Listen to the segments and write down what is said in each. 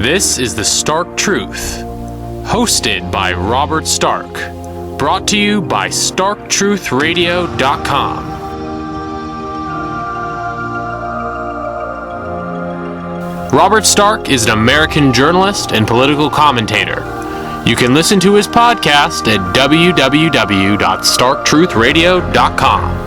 This is The Stark Truth, hosted by Robert Stark, brought to you by StarkTruthRadio.com. Robert Stark is an American journalist and political commentator. You can listen to his podcast at www.StarkTruthRadio.com.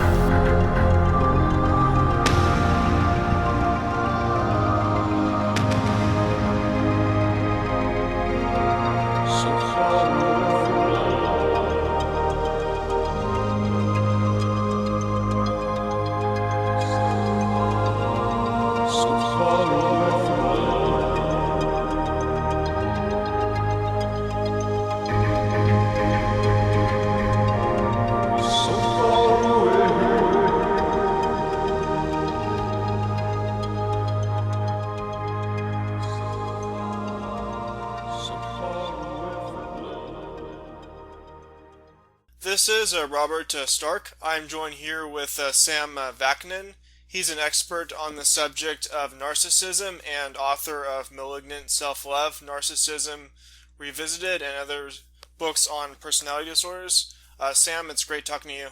This is Robert Stark. I'm joined here with Sam Vaknin. He's an expert on the subject of narcissism and author of Malignant Self-love, Narcissism Revisited, and other books on personality disorders. Sam, it's great talking to you.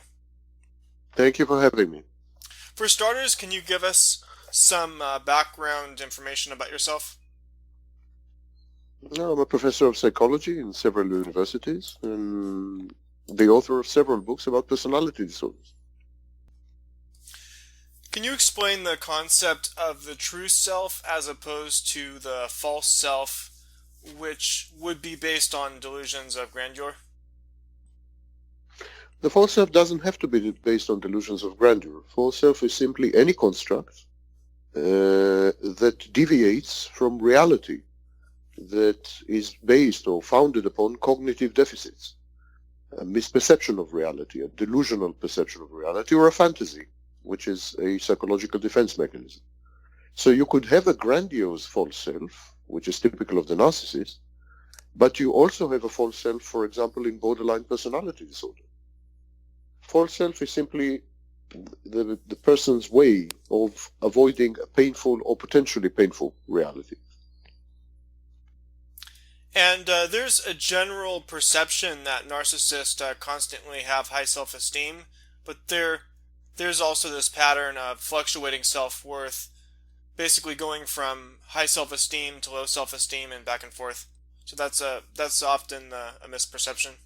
Thank you for having me. For starters, can you give us some background information about yourself? I'm a professor of psychology in several universities and the author of several books about personality disorders. Can you explain the concept of the true self as opposed to the false self, which would be based on delusions of grandeur? The false self doesn't have to be based on delusions of grandeur. False self is simply any construct that deviates from reality, that is based or founded upon cognitive deficits. A misperception of reality, a delusional perception of reality, or a fantasy, which is a psychological defense mechanism. So you could have a grandiose false self, which is typical of the narcissist, but you also have a false self, for example, in borderline personality disorder. False self is simply the person's way of avoiding a painful or potentially painful reality. And there's a general perception that narcissists constantly have high self-esteem, but there's also this pattern of fluctuating self-worth, basically going from high self-esteem to low self-esteem and back and forth. So that's often a misperception.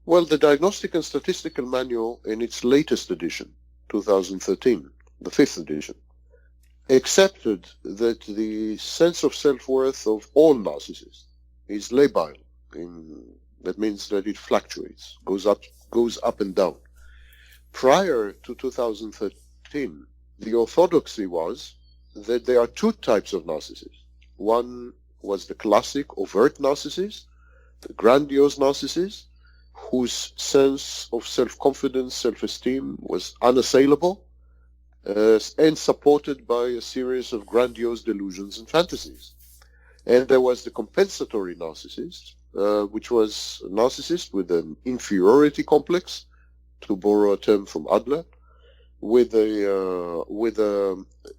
Well, the Diagnostic and Statistical Manual in its latest edition, 2013, the 5th edition, accepted that the sense of self-worth of all narcissists is labile. That means that it fluctuates, goes up and down. Prior to 2013, the orthodoxy was that there are two types of narcissists. One was the classic overt narcissist, the grandiose narcissist, whose sense of self-confidence, self-esteem was unassailable, and supported by a series of grandiose delusions and fantasies. And there was the compensatory narcissist, which was a narcissist with an inferiority complex, to borrow a term from Adler, with a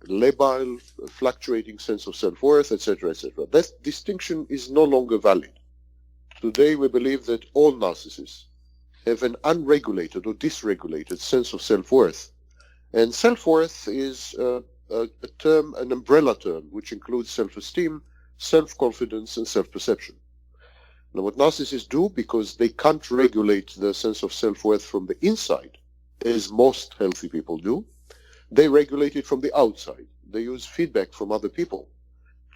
labile, fluctuating sense of self-worth, etc., etc. That distinction is no longer valid. Today we believe that all narcissists have an unregulated or dysregulated sense of self-worth. And self-worth is a term, an umbrella term, which includes self-esteem, self-confidence, and self-perception. Now, what narcissists do, because they can't regulate their sense of self-worth from the inside, as most healthy people do, they regulate it from the outside. They use feedback from other people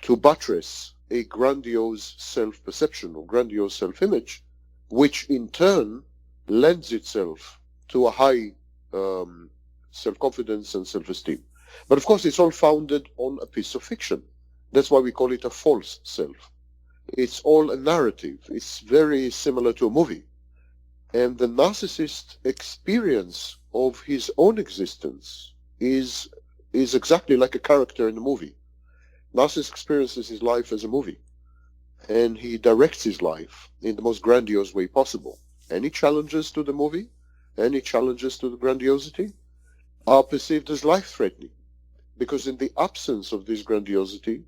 to buttress a grandiose self-perception or grandiose self-image, which in turn lends itself to a high self-confidence and self-esteem. But of course, it's all founded on a piece of fiction. That's why we call it a false self. It's all a narrative. It's very similar to a movie. And the narcissist experience of his own existence is exactly like a character in a movie. Narcissist experiences his life as a movie, and he directs his life in the most grandiose way possible. Any challenges to the movie, any challenges to the grandiosity, are perceived as life-threatening, because in the absence of this grandiosity,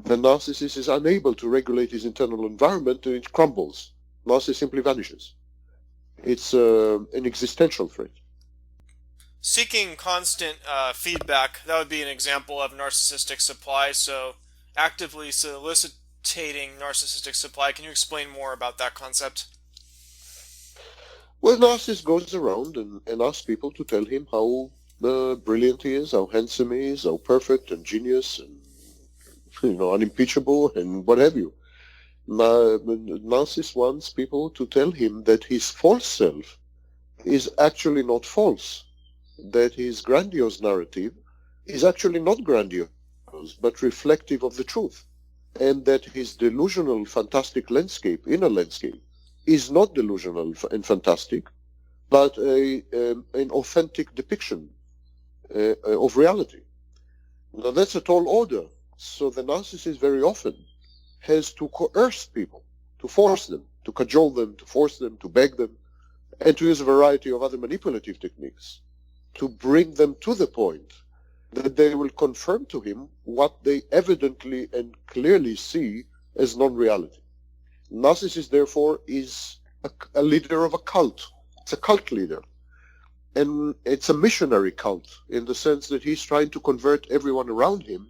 the narcissist is unable to regulate his internal environment and it crumbles. Narcissist simply vanishes. It's an existential threat. Seeking constant feedback, that would be an example of narcissistic supply. So actively soliciting narcissistic supply. Can you explain more about that concept? Well, narcissist goes around and asks people to tell him how brilliant he is, how handsome he is, how perfect and genius and unimpeachable and what have you. Narcissist wants people to tell him that his false self is actually not false, that his grandiose narrative is actually not grandiose, but reflective of the truth, and that his delusional, fantastic landscape, inner landscape, is not delusional and fantastic, but an authentic depiction of reality. Now that's a tall order. So the narcissist very often has to coerce people, to force them, to cajole them, to force them, to beg them, and to use a variety of other manipulative techniques to bring them to the point that they will confirm to him what they evidently and clearly see as non-reality. Narcissist, therefore, is a leader of a cult. It's a cult leader. And it's a missionary cult in the sense that he's trying to convert everyone around him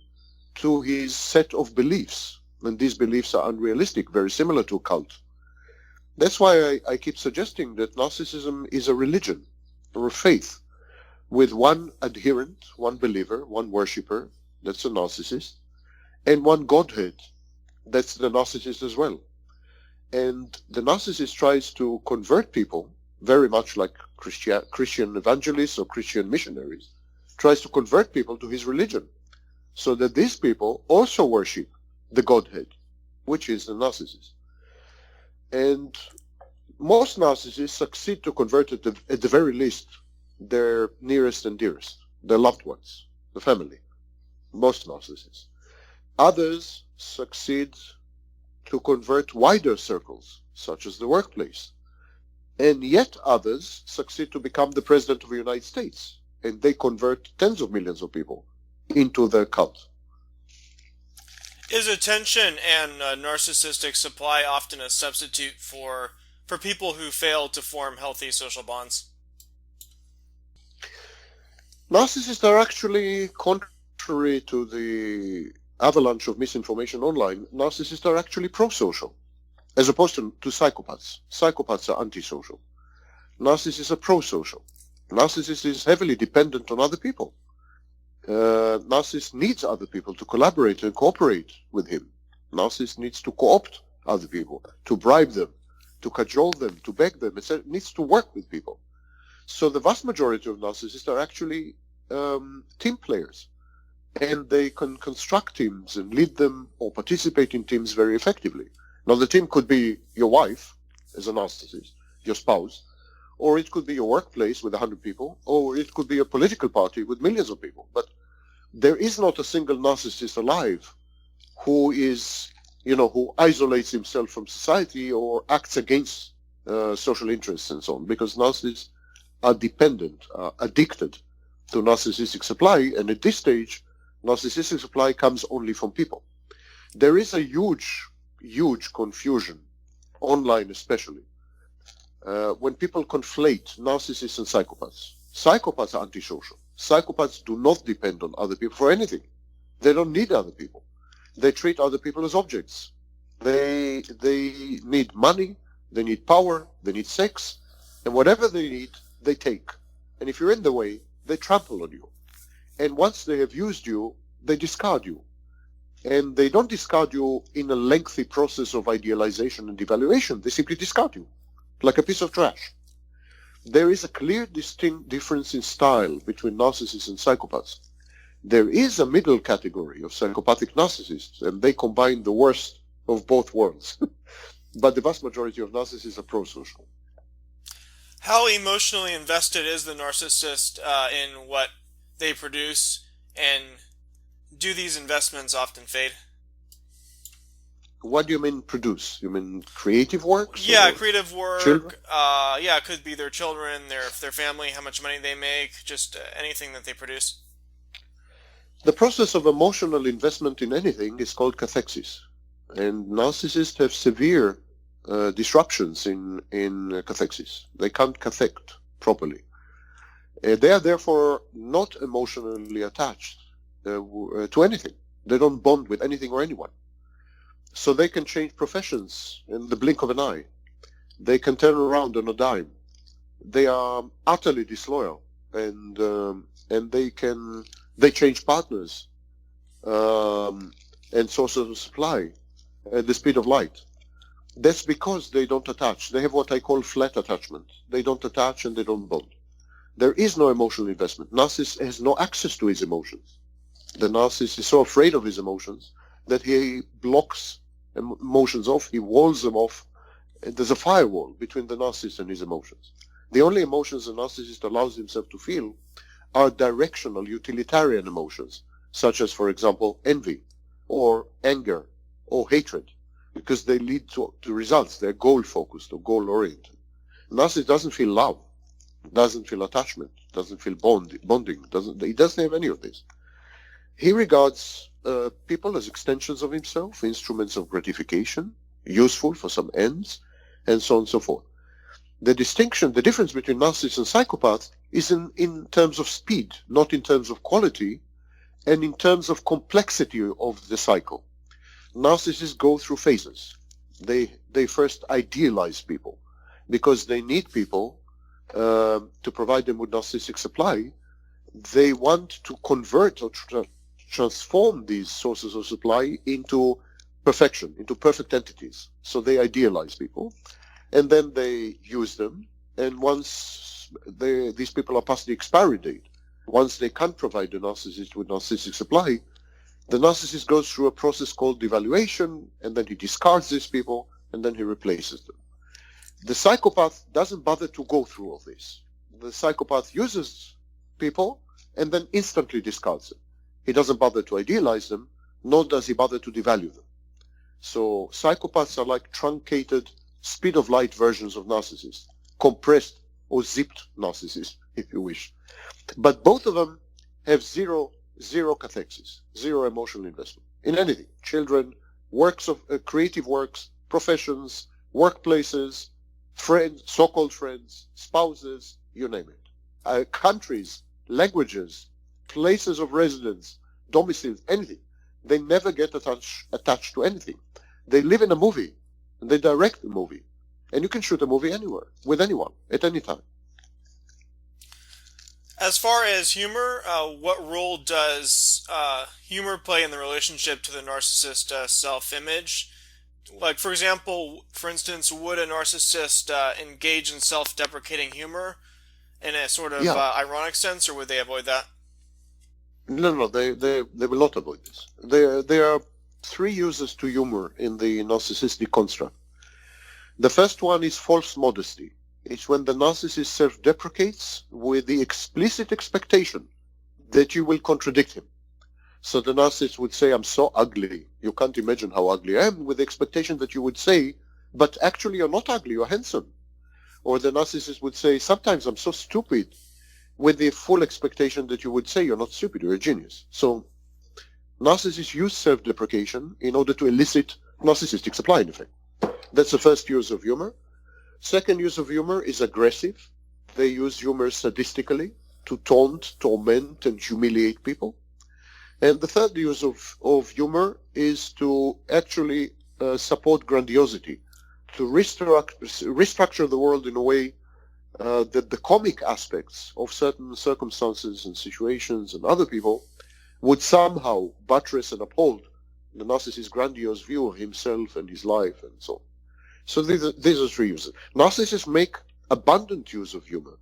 to his set of beliefs. And these beliefs are unrealistic, very similar to a cult. That's why I keep suggesting that narcissism is a religion or a faith with one adherent, one believer, one worshipper, that's a narcissist, and one godhead, that's the narcissist as well. And the narcissist tries to convert people, very much like Christian evangelists or Christian missionaries, tries to convert people to his religion, so that these people also worship the godhead, which is the narcissist. And most narcissists succeed to convert at the very least their nearest and dearest, their loved ones, the family. Most narcissists. Others succeed to convert wider circles, such as the workplace. And yet others succeed to become the president of the United States, and they convert tens of millions of people into their cult. Is attention and narcissistic supply often a substitute for people who fail to form healthy social bonds? Narcissists are actually, contrary to the avalanche of misinformation online, narcissists are actually pro-social, as opposed to psychopaths. Psychopaths are antisocial. Narcissists are pro-social. Narcissist is heavily dependent on other people. Narcissist needs other people to collaborate and cooperate with him. Narcissist needs to co-opt other people, to bribe them, to cajole them, to beg them, etc. Needs to work with people. So the vast majority of narcissists are actually team players, and they can construct teams and lead them or participate in teams very effectively. Now the team could be your wife as a narcissist, your spouse, or it could be your workplace with 100 people, or it could be a political party with millions of people. But there is not a single narcissist alive who is, who isolates himself from society or acts against social interests and so on, because narcissists are dependent, addicted to narcissistic supply, and at this stage, narcissistic supply comes only from people. There is a huge confusion, online especially, when people conflate narcissists and psychopaths. Psychopaths are antisocial. Psychopaths do not depend on other people for anything. They don't need other people. They treat other people as objects. They need money, they need power, they need sex, and whatever they need, they take. And if you're in the way, they trample on you. And once they have used you, they discard you. And they don't discard you in a lengthy process of idealization and evaluation. They simply discard you, like a piece of trash. There is a clear, distinct difference in style between narcissists and psychopaths. There is a middle category of psychopathic narcissists, and they combine the worst of both worlds. But the vast majority of narcissists are pro-social. How emotionally invested is the narcissist in what they produce, and do these investments often fade? What do you mean produce? You mean creative works? Yeah, creative work. Children? It could be their children, their family, how much money they make, just anything that they produce. The process of emotional investment in anything is called cathexis. And narcissists have severe disruptions in cathexis. They can't cathect properly. They are therefore not emotionally attached to anything. They don't bond with anything or anyone. So they can change professions in the blink of an eye. They can turn around on a dime. They are utterly disloyal, and they change partners and sources of supply at the speed of light. That's because they don't attach. They have what I call flat attachment. They don't attach and they don't bond. There is no emotional investment. Narcissist has no access to his emotions. The narcissist is so afraid of his emotions that he blocks emotions off, he walls them off, and there's a firewall between the narcissist and his emotions. The only emotions the narcissist allows himself to feel are directional, utilitarian emotions, such as, for example, envy, or anger, or hatred, because they lead to results. They're goal-focused or goal-oriented. Narcissist doesn't feel love, doesn't feel attachment, doesn't feel bonding, he doesn't have any of this. He regards people as extensions of himself, instruments of gratification, useful for some ends, and so on and so forth. The difference between narcissist and psychopath is in terms of speed, not in terms of quality, and in terms of complexity of the cycle. Narcissists go through phases. They first idealize people because they need people to provide them with narcissistic supply. They want to convert or transform these sources of supply into perfection, into perfect entities. So they idealize people, and then they use them. And once these people are past the expiry date, once they can't provide the narcissist with narcissistic supply, the narcissist goes through a process called devaluation, and then he discards these people, and then he replaces them. The psychopath doesn't bother to go through all this. The psychopath uses people and then instantly discards them. He doesn't bother to idealize them, nor does he bother to devalue them. So psychopaths are like truncated, speed of light versions of narcissists, compressed or zipped narcissists, if you wish. But both of them have zero cathexis, zero emotional investment in anything. Children, works of creative works, professions, workplaces, friends, so-called friends, spouses, you name it. Countries, languages, places of residence, domiciles, anything. They never get attached to anything. They live in a movie, and they direct the movie. And you can shoot a movie anywhere, with anyone, at any time. As far as humor, what role does humor play in the relationship to the narcissist self-image? Like, for instance, would a narcissist engage in self-deprecating humor in a sort of ironic sense, or would they avoid that? No, they will not avoid this. There are three uses to humor in the narcissistic construct. The first one is false modesty. It's when the narcissist self-deprecates with the explicit expectation that you will contradict him. So the narcissist would say, I'm so ugly, you can't imagine how ugly I am, with the expectation that you would say, but actually you're not ugly, you're handsome. Or the narcissist would say, sometimes I'm so stupid, with the full expectation that you would say you're not stupid, you're a genius. So narcissists use self-deprecation in order to elicit narcissistic supply, in effect. That's the first use of humor. Second use of humor is aggressive. They use humor sadistically to taunt, torment, and humiliate people. And the third use of humor is to actually support grandiosity, to restructure the world in a way that the comic aspects of certain circumstances and situations and other people would somehow buttress and uphold the narcissist's grandiose view of himself and his life and so on. So these are three uses. Narcissists make abundant use of humor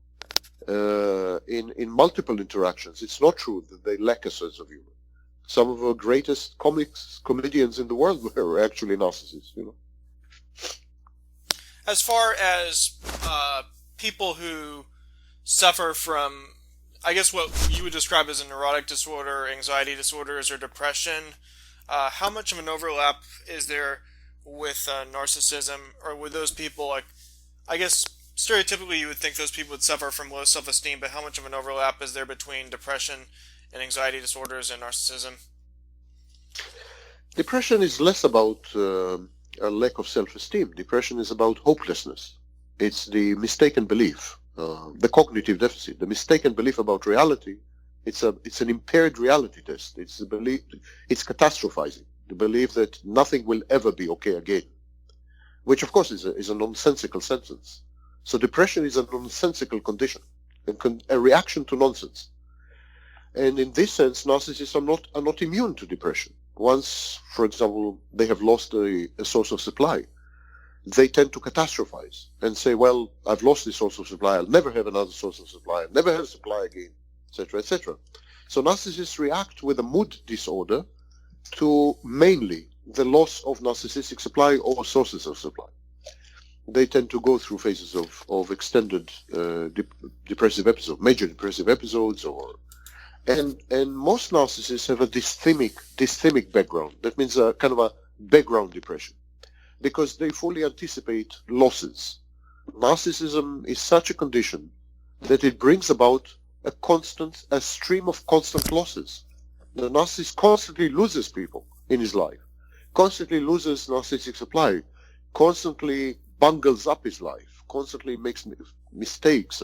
in multiple interactions. It's not true that they lack a sense of humor. Some of our greatest comedians in the world were actually narcissists, you know. As far as people who suffer from, I guess, what you would describe as a neurotic disorder, anxiety disorders, or depression, how much of an overlap is there with narcissism, or with those people? Like, I guess stereotypically you would think those people would suffer from low self-esteem, but how much of an overlap is there between depression and anxiety disorders and narcissism? Depression is less about a lack of self-esteem. Depression is about hopelessness. It's the mistaken belief, the cognitive deficit, the mistaken belief about reality. It's an impaired reality test. It's the belief, it's catastrophizing, the belief that nothing will ever be okay again, which of course is a nonsensical sentence. So depression is a nonsensical condition, a reaction to nonsense. And in this sense, narcissists are not immune to depression. Once, for example, they have lost a source of supply, they tend to catastrophize and say, well, I've lost this source of supply, I'll never have another source of supply, I'll never have supply again, etc., etc. So narcissists react with a mood disorder to mainly the loss of narcissistic supply or sources of supply. They tend to go through phases of extended depressive episodes, major depressive episodes, and most narcissists have a dysthymic background. That means a kind of a background depression, because they fully anticipate losses. Narcissism is such a condition that it brings about a stream of constant losses. The narcissist constantly loses people in his life, constantly loses narcissistic supply, constantly bungles up his life, constantly makes mistakes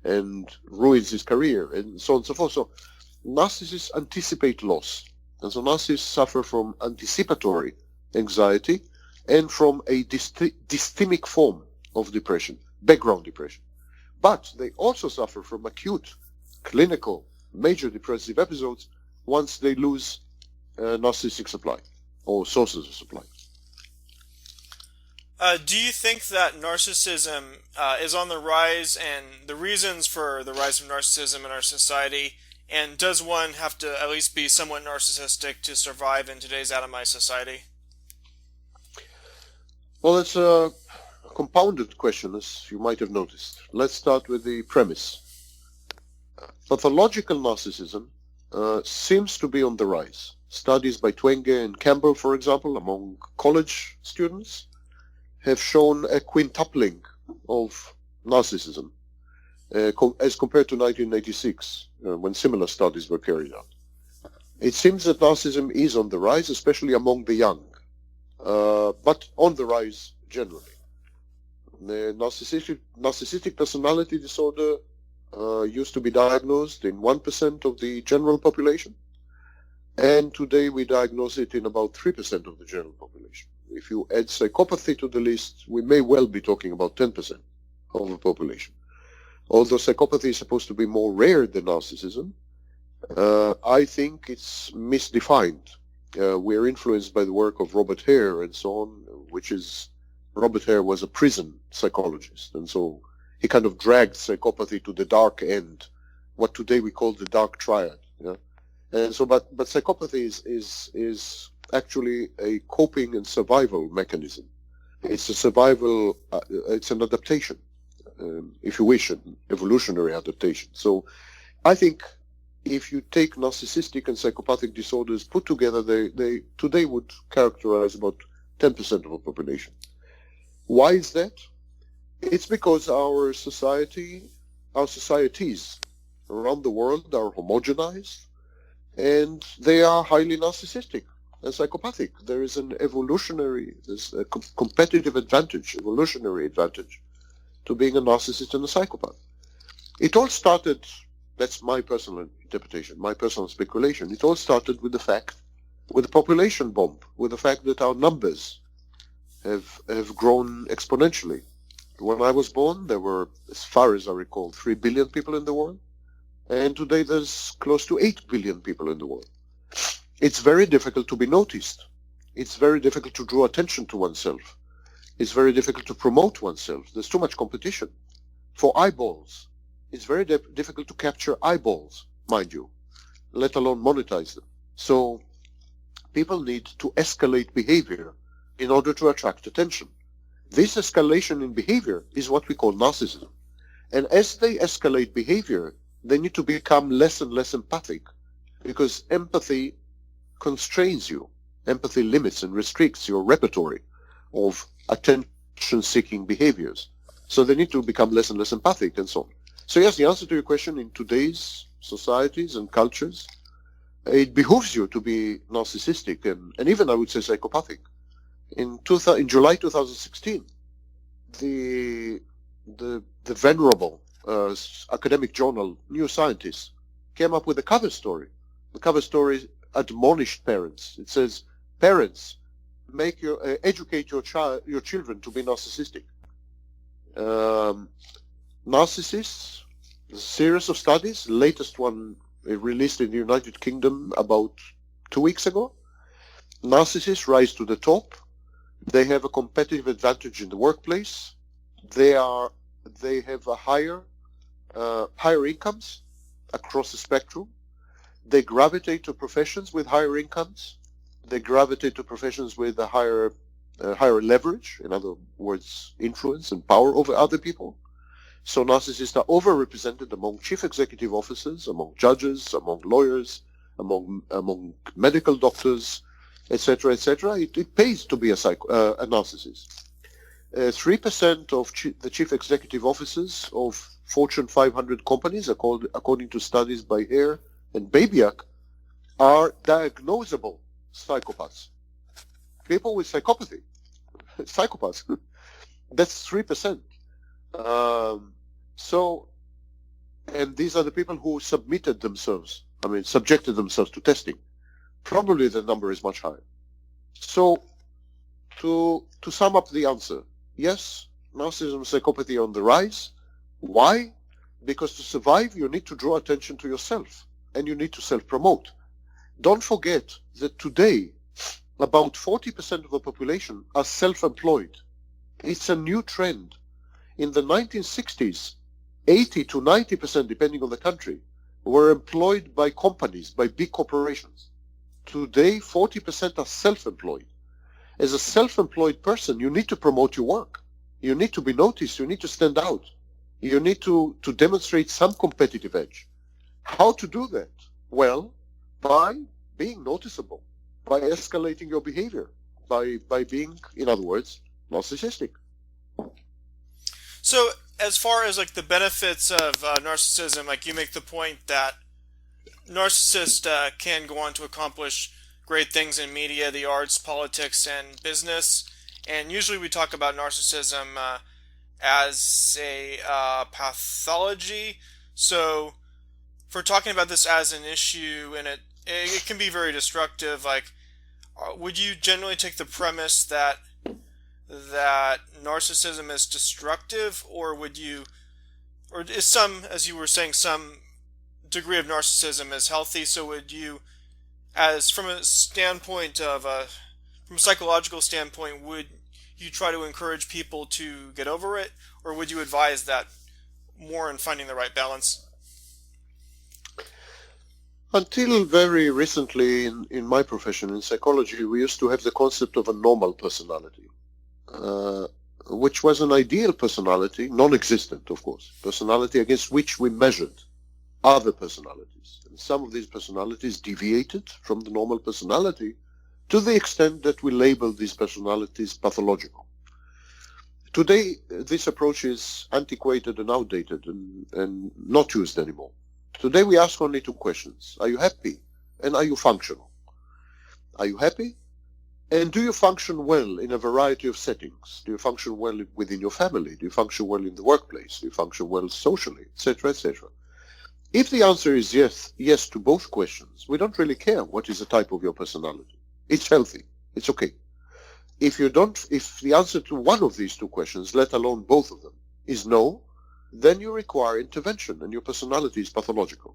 and ruins his career, and so on and so forth. So narcissists anticipate loss. And so narcissists suffer from anticipatory anxiety and from a dysthymic form of depression, background depression. But they also suffer from acute, clinical, major depressive episodes once they lose narcissistic supply or sources of supply. Do you think that narcissism is on the rise, and the reasons for the rise of narcissism in our society, and does one have to at least be somewhat narcissistic to survive in today's atomized society? Well, it's a compounded question, as you might have noticed. Let's start with the premise. Pathological narcissism seems to be on the rise. Studies by Twenge and Campbell, for example, among college students, have shown a quintupling of narcissism as compared to 1986, when similar studies were carried out. It seems that narcissism is on the rise, especially among the young, but on the rise generally. The narcissistic personality disorder used to be diagnosed in 1% of the general population, and today we diagnose it in about 3% of the general population. If you add psychopathy to the list, we may well be talking about 10% of the population. Although psychopathy is supposed to be more rare than narcissism, I think it's misdefined. We're influenced by the work of Robert Hare and so on, Robert Hare was a prison psychologist, and so he kind of dragged psychopathy to the dark end, what today we call the dark triad. Yeah? And so, but psychopathy is actually a coping and survival mechanism. It's a survival, it's an adaptation, if you wish, an evolutionary adaptation. So I think if you take narcissistic and psychopathic disorders put together, they today would characterize about 10% of the population. Why is that? It's because our societies around the world are homogenized, and they are highly narcissistic and psychopathic. There is an there's a competitive advantage, evolutionary advantage, to being a narcissist and a psychopath. It all started, that's my personal interpretation, my personal speculation, it all started with the population bomb, with the fact that our numbers have grown exponentially. When I was born, there were, as far as I recall, 3 billion people in the world, and today there's close to 8 billion people in the world. It's very difficult to be noticed. It's very difficult to draw attention to oneself. It's very difficult to promote oneself. There's too much competition for eyeballs. It's very difficult to capture eyeballs, mind you, let alone monetize them. So people need to escalate behavior in order to attract attention. This escalation in behavior is what we call narcissism. And as they escalate behavior, they need to become less and less empathic, because empathy constrains you. Empathy limits and restricts your repertoire of attention-seeking behaviors. So they need to become less and less empathic and so on. So yes, the answer to your question, in today's societies and cultures, it behooves you to be narcissistic and even I would say psychopathic. In July 2016, the venerable academic journal New Scientist came up with a cover story. The cover story admonished parents. It says, "Parents, educate your children to be narcissistic." Narcissists, a series of studies, latest one released in the United Kingdom about 2 weeks ago. Narcissists rise to the top. They have a competitive advantage in the workplace. They have a higher incomes across the spectrum. They gravitate to professions with higher incomes. They gravitate to professions with a higher leverage, in other words, influence and power over other people. So narcissists are overrepresented among chief executive officers, among judges, among lawyers, among medical doctors, etc., etc. It pays to be a narcissist. 3% of the chief executive officers of Fortune 500 companies, according to studies by Hare and Babiak, are diagnosable psychopaths. People with psychopathy, psychopaths. That's 3%. And these are the people who subjected themselves to testing. Probably the number is much higher. So, to sum up the answer, yes, narcissism and psychopathy are on the rise. Why? Because to survive, you need to draw attention to yourself, and you need to self-promote. Don't forget that today, about 40% of the population are self-employed. It's a new trend. In the 1960s, 80 to 90%, depending on the country, were employed by companies, by big corporations. Today, 40% are self-employed. As a self-employed person, you need to promote your work. You need to be noticed. You need to stand out. You need to demonstrate some competitive edge. How to do that? Well, by being noticeable, by escalating your behavior, by being, in other words, narcissistic. So, as far as like the benefits of narcissism, like you make the point that narcissists can go on to accomplish great things in media, the arts, politics, and business. And usually we talk about narcissism as a pathology. So, if we're talking about this as an issue, and it can be very destructive, like, would you generally take the premise that narcissism is destructive, or is some, as you were saying, some degree of narcissism is healthy? So would you, as from a standpoint of from a psychological standpoint, would you try to encourage people to get over it, or would you advise that more in finding the right balance? Until very recently in my profession, in psychology, we used to have the concept of a normal personality, which was an ideal personality, non-existent, of course, personality against which we measured other personalities. And some of these personalities deviated from the normal personality to the extent that we label these personalities pathological. Today, this approach is antiquated and outdated and not used anymore. Today, we ask only two questions. Are you happy? And are you functional? Are you happy? And do you function well in a variety of settings? Do you function well within your family? Do you function well in the workplace? Do you function well socially, etc., etc.? If the answer is yes to both questions, we don't really care what is the type of your personality. It's healthy. It's okay. If the answer to one of these two questions, let alone both of them, is no, then you require intervention and your personality is pathological.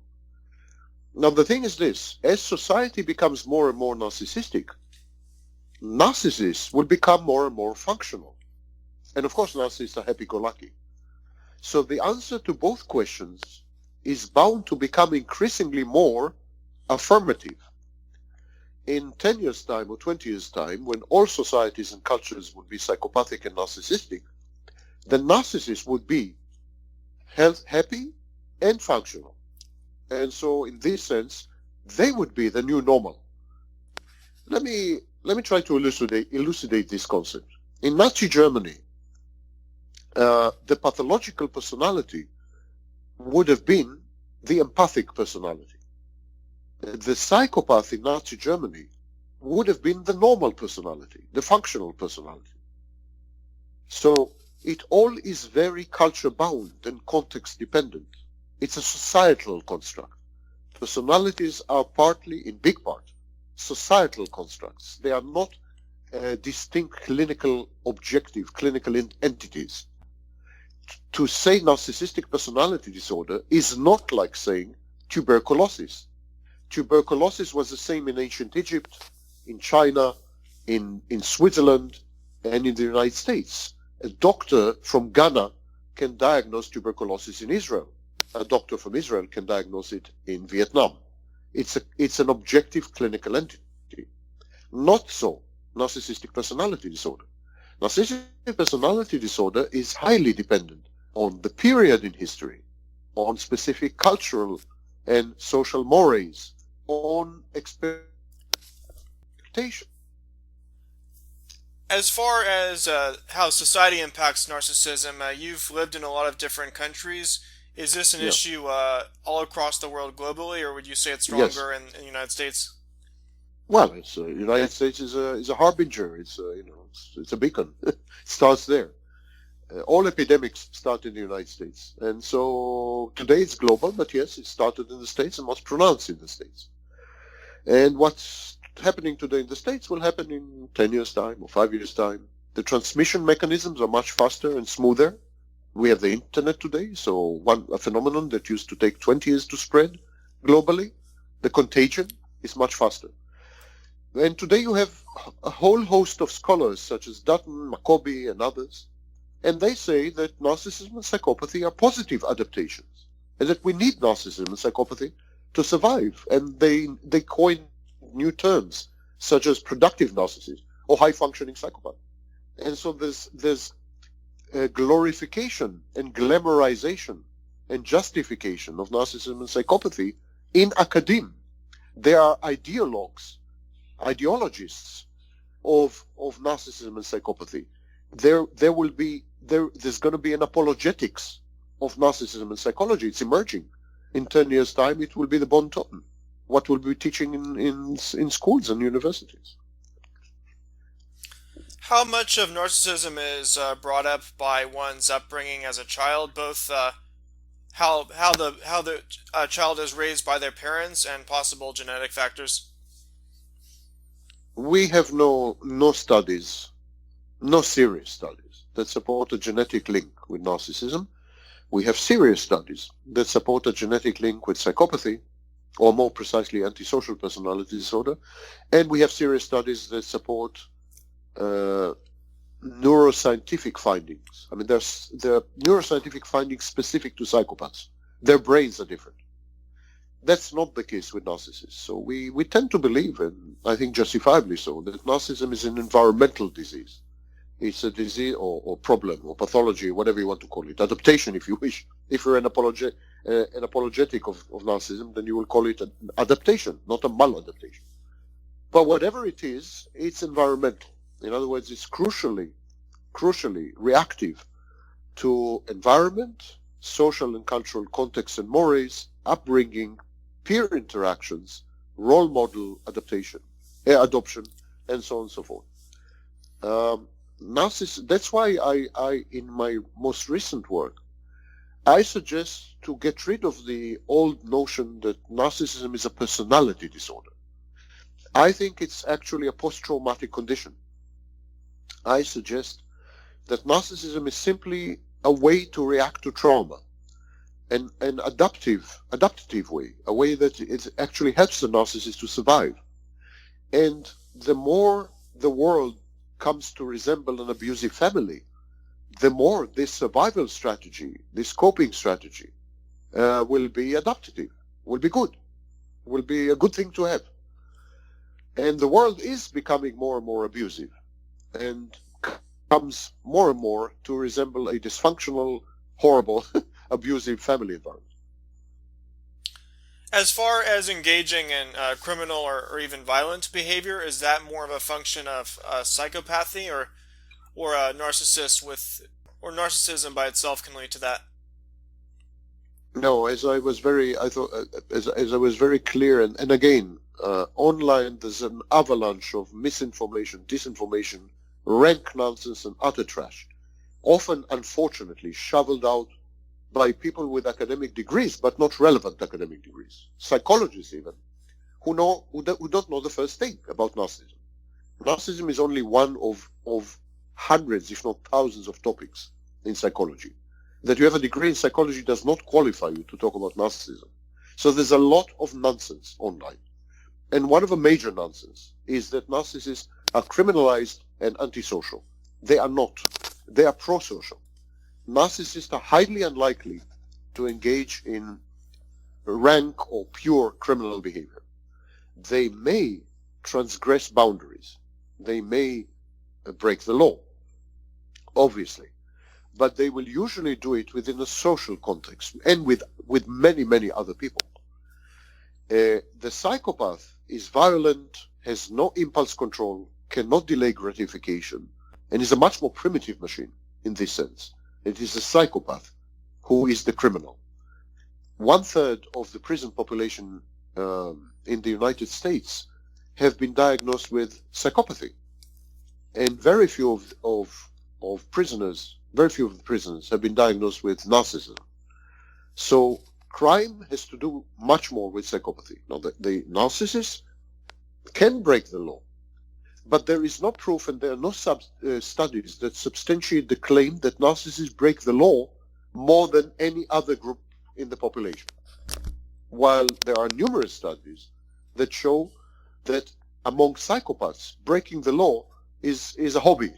Now, the thing is this: as society becomes more and more narcissistic, narcissists will become more and more functional. And of course, narcissists are happy-go-lucky. So the answer to both questions is bound to become increasingly more affirmative. In 10 years' time or 20 years' time, when all societies and cultures would be psychopathic and narcissistic, the narcissist would be happy and functional. And so in this sense, they would be the new normal. Let me try to elucidate this concept. In Nazi Germany, the pathological personality would have been the empathic personality. The psychopath in Nazi Germany would have been the normal personality, the functional personality. So it all is very culture bound and context dependent. It's a societal construct. Personalities are partly, in big part, societal constructs. They are not distinct clinical objective, clinical entities. To say narcissistic personality disorder is not like saying tuberculosis. Tuberculosis was the same in ancient Egypt, in China, in Switzerland, and in the United States. A doctor from Ghana can diagnose tuberculosis in Israel. A doctor from Israel can diagnose it in Vietnam. It's an objective clinical entity. Not so narcissistic personality disorder. Narcissistic personality disorder is highly dependent on the period in history, on specific cultural and social mores, on expectation. As far as how society impacts narcissism, you've lived in a lot of different countries. Is this an issue all across the world globally, or would you say it's stronger in the United States? Well, it's United States is a harbinger. It's a beacon. It starts there. All epidemics start in the United States, and so today it's global. But yes, it started in the States and was pronounced in the States. And what's happening today in the States will happen in 10 years' time or 5 years' time. The transmission mechanisms are much faster and smoother. We have the internet today, so a phenomenon that used to take 20 years to spread globally, the contagion is much faster. And today you have a whole host of scholars such as Dutton, Maccabee, and others, and they say that narcissism and psychopathy are positive adaptations, and that we need narcissism and psychopathy to survive. And they coin new terms such as productive narcissist or high-functioning psychopath. And so there's a glorification and glamorization and justification of narcissism and psychopathy in academia. There are ideologists of narcissism and psychopathy. There's going to be an apologetics of narcissism and psychology. It's emerging. In 10 years' time, it will be the bon ton. What we'll be teaching in schools and universities. How much of narcissism is brought up by one's upbringing as a child, both how the child is raised by their parents and possible genetic factors? We have no studies, no serious studies that support a genetic link with narcissism. We have serious studies that support a genetic link with psychopathy, or more precisely antisocial personality disorder, and we have serious studies that support neuroscientific findings. I mean, there are neuroscientific findings specific to psychopaths. Their brains are different. That's not the case with narcissists. So we tend to believe, and I think justifiably so, that narcissism is an environmental disease. It's a disease or problem or pathology, whatever you want to call it, adaptation if you wish. If you're an apologetic of narcissism, then you will call it an adaptation, not a maladaptation. But whatever it is, it's environmental. In other words, it's crucially reactive to environment, social and cultural context and mores, upbringing, peer interactions, role model adoption, and so on and so forth. That's why I, in my most recent work, I suggest to get rid of the old notion that narcissism is a personality disorder. I think it's actually a post-traumatic condition. I suggest that narcissism is simply a way to react to trauma, an adaptive way, a way that it actually helps the narcissist to survive. And the more the world comes to resemble an abusive family, the more this survival strategy, this coping strategy, will be adaptive, will be good, will be a good thing to have. And the world is becoming more and more abusive and comes more and more to resemble a dysfunctional, horrible, abusive family environment. As far as engaging in criminal or even violent behavior, is that more of a function of psychopathy or a narcissist or narcissism by itself can lead to that? No, as I was very, I thought, as I was very clear, and again, online there's an avalanche of misinformation, disinformation, rank nonsense, and utter trash. Often, unfortunately, shoveled out by people with academic degrees, but not relevant academic degrees. Psychologists even, who don't know the first thing about narcissism. Narcissism is only one of hundreds, if not thousands, of topics in psychology. That you have a degree in psychology does not qualify you to talk about narcissism. So there's a lot of nonsense online. And one of the major nonsense is that narcissists are criminalized and antisocial. They are not. They are prosocial. Narcissists are highly unlikely to engage in rank or pure criminal behavior. They may transgress boundaries. They may break the law, obviously. But they will usually do it within a social context and with many, many other people. The psychopath is violent, has no impulse control, cannot delay gratification, and is a much more primitive machine in this sense. It is the psychopath who is the criminal. 1/3 of the prison population in the United States have been diagnosed with psychopathy. And very few of the prisoners have been diagnosed with narcissism. So crime has to do much more with psychopathy. Now, the narcissists can break the law, but there is no proof and there are no studies that substantiate the claim that narcissists break the law more than any other group in the population. While there are numerous studies that show that among psychopaths, breaking the law is a hobby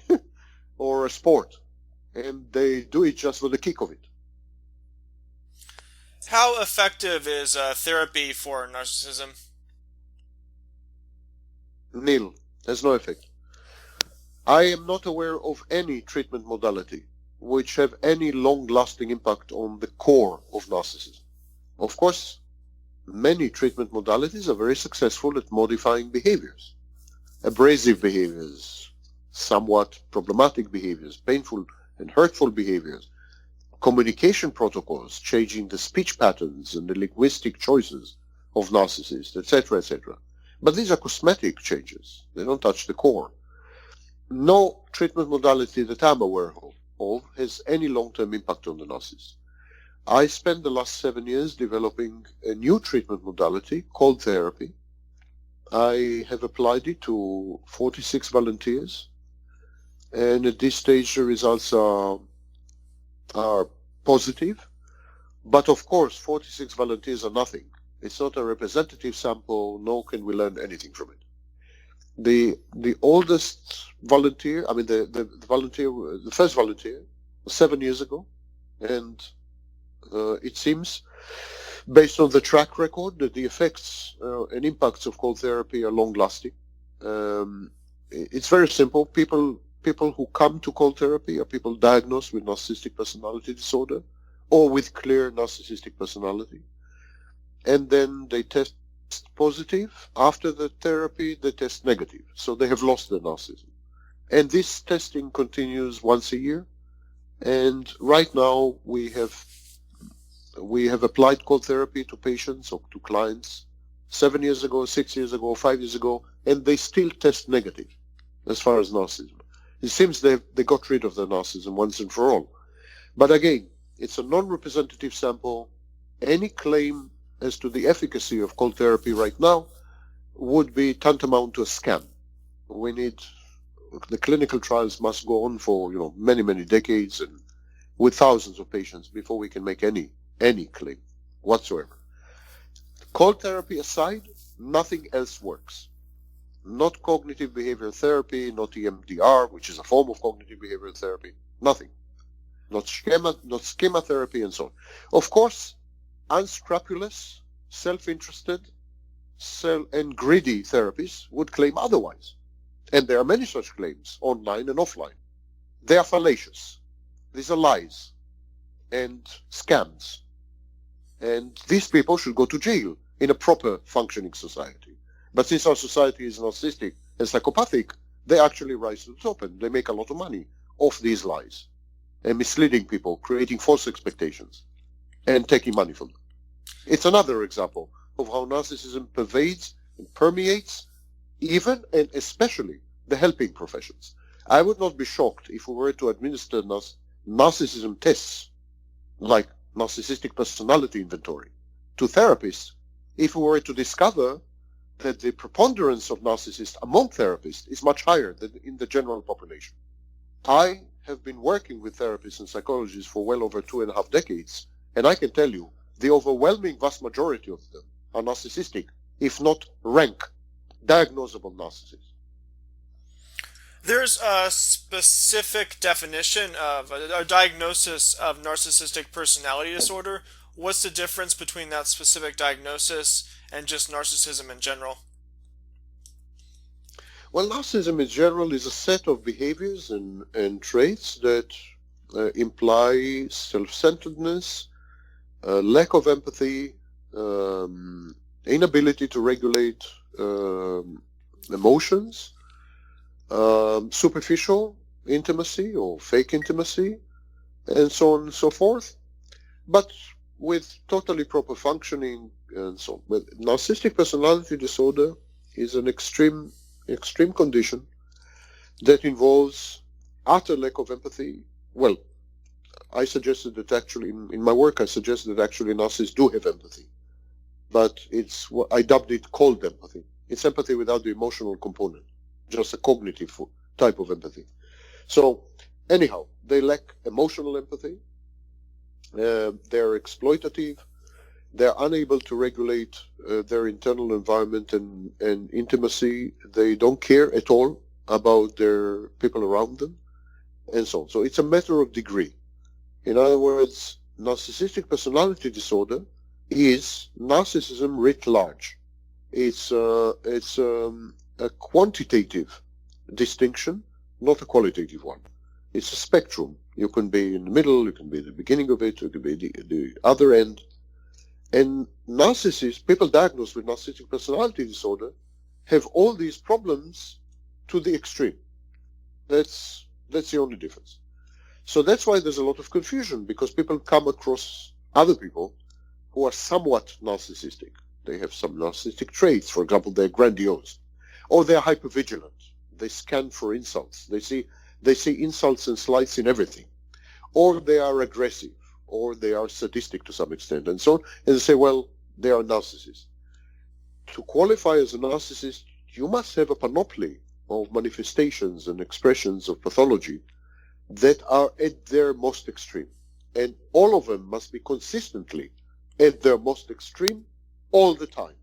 or a sport, and they do it just for the kick of it. How effective is therapy for narcissism? Nil. Has no effect. I am not aware of any treatment modality which have any long-lasting impact on the core of narcissism. Of course, many treatment modalities are very successful at modifying behaviors. Abrasive behaviors, somewhat problematic behaviors, painful and hurtful behaviors, communication protocols, changing the speech patterns and the linguistic choices of narcissists, etc., etc. But these are cosmetic changes. They don't touch the core. No treatment modality that I'm aware of has any long-term impact on the narcissist. I spent the last 7 years developing a new treatment modality called therapy. I have applied it to 46 volunteers, and at this stage the results are positive. But of course, 46 volunteers are nothing. It's not a representative sample, nor can we learn anything from it. The oldest volunteer, the first volunteer, was 7 years ago, and it seems, based on the track record, that the effects and impacts of cold therapy are long-lasting. It's very simple. People who come to cold therapy are people diagnosed with narcissistic personality disorder or with clear narcissistic personality. And then they test positive. After the therapy, they test negative. So they have lost their narcissism. And this testing continues once a year. And right now we have applied cold therapy to patients or to clients 7 years ago, 6 years ago, 5 years ago, and they still test negative as far as narcissism. It seems they got rid of their narcissism once and for all. But again, it's a non-representative sample. Any claim as to the efficacy of cold therapy right now would be tantamount to a scam. The clinical trials must go on for many, many decades and with thousands of patients before we can make any claim whatsoever. Cold therapy aside, nothing else works. Not cognitive behavioral therapy, not EMDR, which is a form of cognitive behavioral therapy, nothing. Not schema therapy and so on. Of course, unscrupulous, self-interested, and greedy therapists would claim otherwise. And there are many such claims, online and offline. They are fallacious. These are lies and scams. And these people should go to jail in a proper functioning society. But since our society is narcissistic and psychopathic, they actually rise to the top and they make a lot of money off these lies and misleading people, creating false expectations. and taking money from them. It's another example of how narcissism pervades and permeates even and especially the helping professions. I would not be shocked if we were to administer narcissism tests like narcissistic personality inventory to therapists if we were to discover that the preponderance of narcissists among therapists is much higher than in the general population. I have been working with therapists and psychologists for well over 2.5 decades, and I can tell you the overwhelming vast majority of them are narcissistic, if not rank, diagnosable narcissists. There's a specific definition of a diagnosis of narcissistic personality disorder. What's the difference between that specific diagnosis and just narcissism in general? Well, narcissism in general is a set of behaviors and traits that imply self-centeredness, lack of empathy, inability to regulate emotions, superficial intimacy or fake intimacy, and so on and so forth, but with totally proper functioning and so on. But narcissistic personality disorder is an extreme condition that involves utter lack of empathy. Well, I suggested that actually, in my work, I suggested that actually narcissists do have empathy, but I dubbed it cold empathy. It's empathy without the emotional component, just a cognitive type of empathy. So anyhow, they lack emotional empathy. They're exploitative. They're unable to regulate their internal environment and intimacy. They don't care at all about their people around them, and so on. So it's a matter of degree. In other words, narcissistic personality disorder is narcissism writ large. It's a quantitative distinction, not a qualitative one. It's a spectrum. You can be in the middle, you can be at the beginning of it, you can be the other end. And narcissists, people diagnosed with narcissistic personality disorder, have all these problems to the extreme. That's the only difference. So that's why there's a lot of confusion, because people come across other people who are somewhat narcissistic. They have some narcissistic traits. For example, they're grandiose, or they're hypervigilant. They scan for insults. They see insults and slights in everything, or they are aggressive, or they are sadistic to some extent, and so on. And they say, well, they are narcissists. To qualify as a narcissist, you must have a panoply of manifestations and expressions of pathology that are at their most extreme. And all of them must be consistently at their most extreme all the time.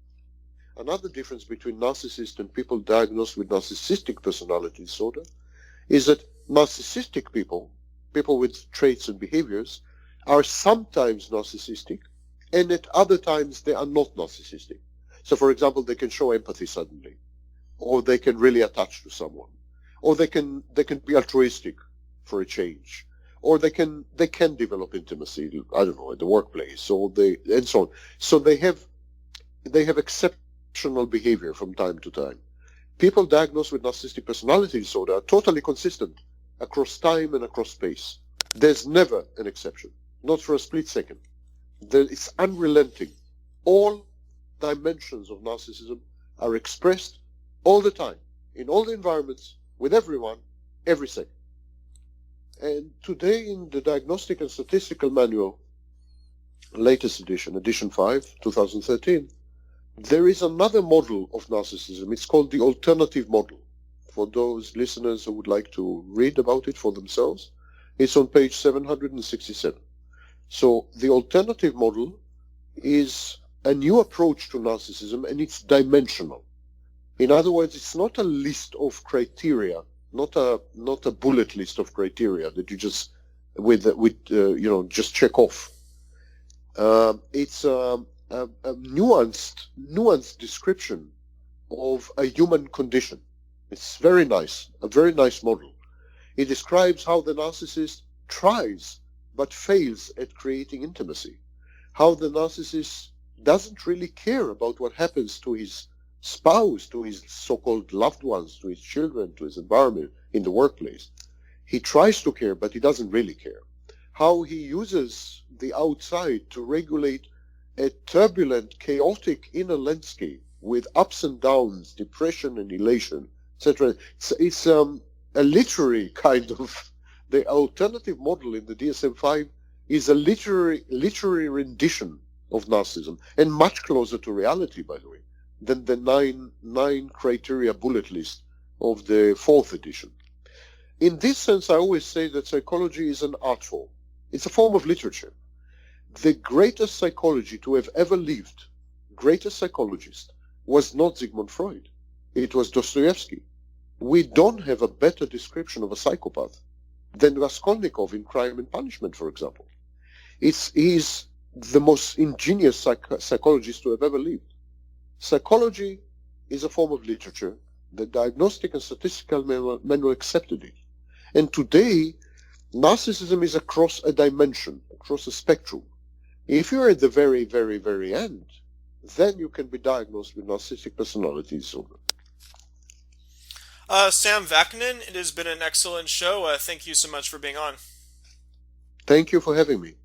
Another difference between narcissists and people diagnosed with narcissistic personality disorder is that narcissistic people with traits and behaviors, are sometimes narcissistic, and at other times they are not narcissistic. So, for example, they can show empathy suddenly, or they can really attach to someone, or they can be altruistic for a change, or they can develop intimacy, I don't know, at the workplace, and so on. So they have exceptional behavior from time to time. People diagnosed with narcissistic personality disorder are totally consistent across time and across space. There's never an exception, not for a split second. It's unrelenting. All dimensions of narcissism are expressed all the time, in all the environments, with everyone, every second. And today in the Diagnostic and Statistical Manual, latest edition, edition 5, 2013, there is another model of narcissism. It's called the alternative model. For those listeners who would like to read about it for themselves, it's on page 767. So the alternative model is a new approach to narcissism, and it's dimensional. In other words, it's not a list of criteria, not a bullet list of criteria that you just just check off. It's a nuanced description of a human condition. It's very nice, a very nice model. It describes how the narcissist tries but fails at creating intimacy, how the narcissist doesn't really care about what happens to his spouse, to his so-called loved ones, to his children, to his environment, in the workplace. He tries to care, but he doesn't really care. how he uses the outside to regulate a turbulent, chaotic inner landscape with ups and downs, depression and elation, etc. It's a literary kind of, the alternative model in the DSM-5 is a literary rendition of narcissism, and much closer to reality, by the way, than the nine criteria bullet list of the 4th edition. In this sense, I always say that psychology is an art form. It's a form of literature. The greatest psychology to have ever lived, greatest psychologist, was not Sigmund Freud. It was Dostoevsky. We don't have a better description of a psychopath than Raskolnikov in Crime and Punishment, for example. He's the most ingenious psychologist to have ever lived. Psychology is a form of literature. The Diagnostic and Statistical Manual accepted it. And today, narcissism is across a dimension, across a spectrum. If you're at the very, very, very end, then you can be diagnosed with narcissistic personality disorder. Sam Vaknin, it has been an excellent show. Thank you so much for being on. Thank you for having me.